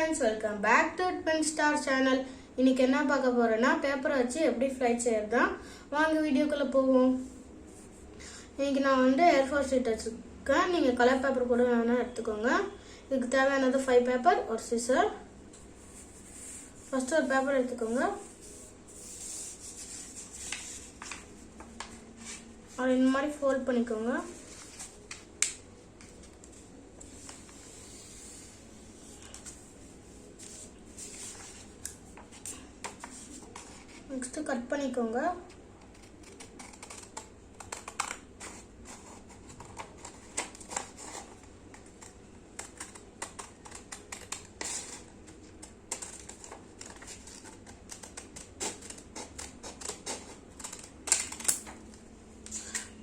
friends, welcome back to Twin Star channel. இன்னைக்கு என்ன பார்க்க போறேன்னா பேப்பரை வச்சு எப்படி ஃப்ளைட் செய்யறதா. வாங்க வீடியோக்குள்ள போவோம். இன்னைக்கு நான் வந்து A4 ஷீட் வச்சிருக்கேன். நீங்க கலர் பேப்பர் கூட வேணா எடுத்துக்கோங்க. இதுக்கு தேவையானது 5 பேப்பர் ஒரு சிசர். ஃபர்ஸ்ட் ஒரு பேப்பர் எடுத்துக்கோங்க. அதை இந்த மாதிரி ஃபோல்ட் பண்ணிக்கோங்க. நெக்ஸ்ட் கட் பண்ணிக்கோங்க.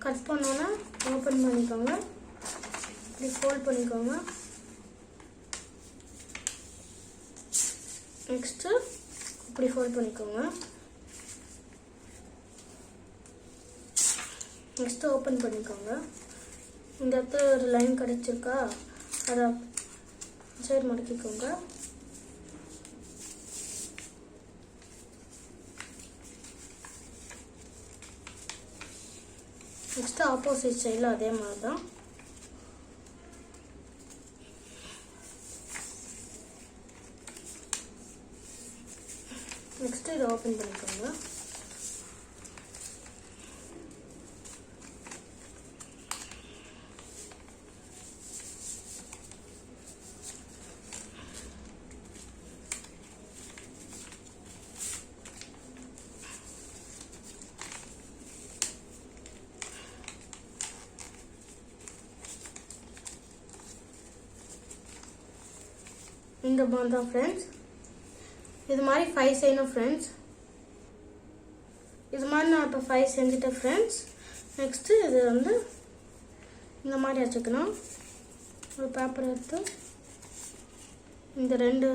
கட் பண்ணோன்னா ஓப்பன் பண்ணிக்கோங்க. இப்படி ஃபோல்ட் பண்ணிக்கோங்க. நெக்ஸ்ட் இப்படி ஃபோல்ட் பண்ணிக்கோங்க. நெக்ஸ்ட் ஓப்பன் பண்ணிக்கோங்க. இந்த இடத்துல ஒரு லைன் கிடைச்சிருக்கா, அதை சைடு மடக்கிக்கோங்க. நெக்ஸ்ட் ஆப்போசிட் சைடில் அதே மாதிரி தான். நெக்ஸ்ட் இதை ஓப்பன் பண்ணிக்கோங்க. இந்த மாதிரி தான் ஃப்ரெண்ட்ஸ். இது மாதிரி 5 செய்யணும் ஃப்ரெண்ட்ஸ். இது மாதிரி நான் இப்போ 5 செஞ்சுட்டேன் ஃப்ரெண்ட்ஸ். நெக்ஸ்ட்டு இது வந்து இந்த மாதிரி வச்சுக்கணும். ஒரு பேப்பர் எடுத்து இந்த 2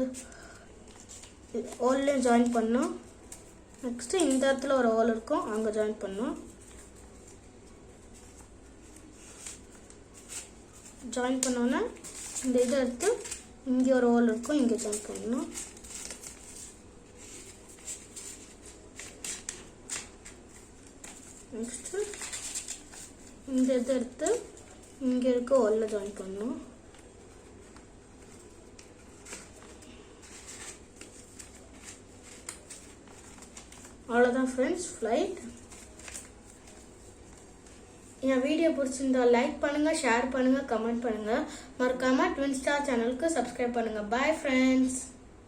ஹோல்லையும் ஜாயின் பண்ணணும். நெக்ஸ்ட்டு இந்த இடத்துல ஒரு ஹோல் இருக்கும், அங்கே ஜாயின் பண்ணணும். ஜாயின் பண்ணோன்னே இந்த இதை எடுத்து இங்கே ஒரு ஹோல் இருக்கும், இங்கே ஜாயின் பண்ணணும். நெக்ஸ்ட்டு இந்த இதை எடுத்து இங்கே இருக்க ஹோலில் ஜாயின் பண்ணணும். அவ்வளோதான் ஃப்ரெண்ட்ஸ் ஃப்ளைட். என் வீடியோ பிடிச்சிருந்தா லைக் பண்ணுங்க, ஷேர் பண்ணுங்க, கமெண்ட் பண்ணுங்க. மறக்காம ட்வின் ஸ்டார் சேனலுக்கு சப்ஸ்கிரைப் பண்ணுங்க. Bye friends.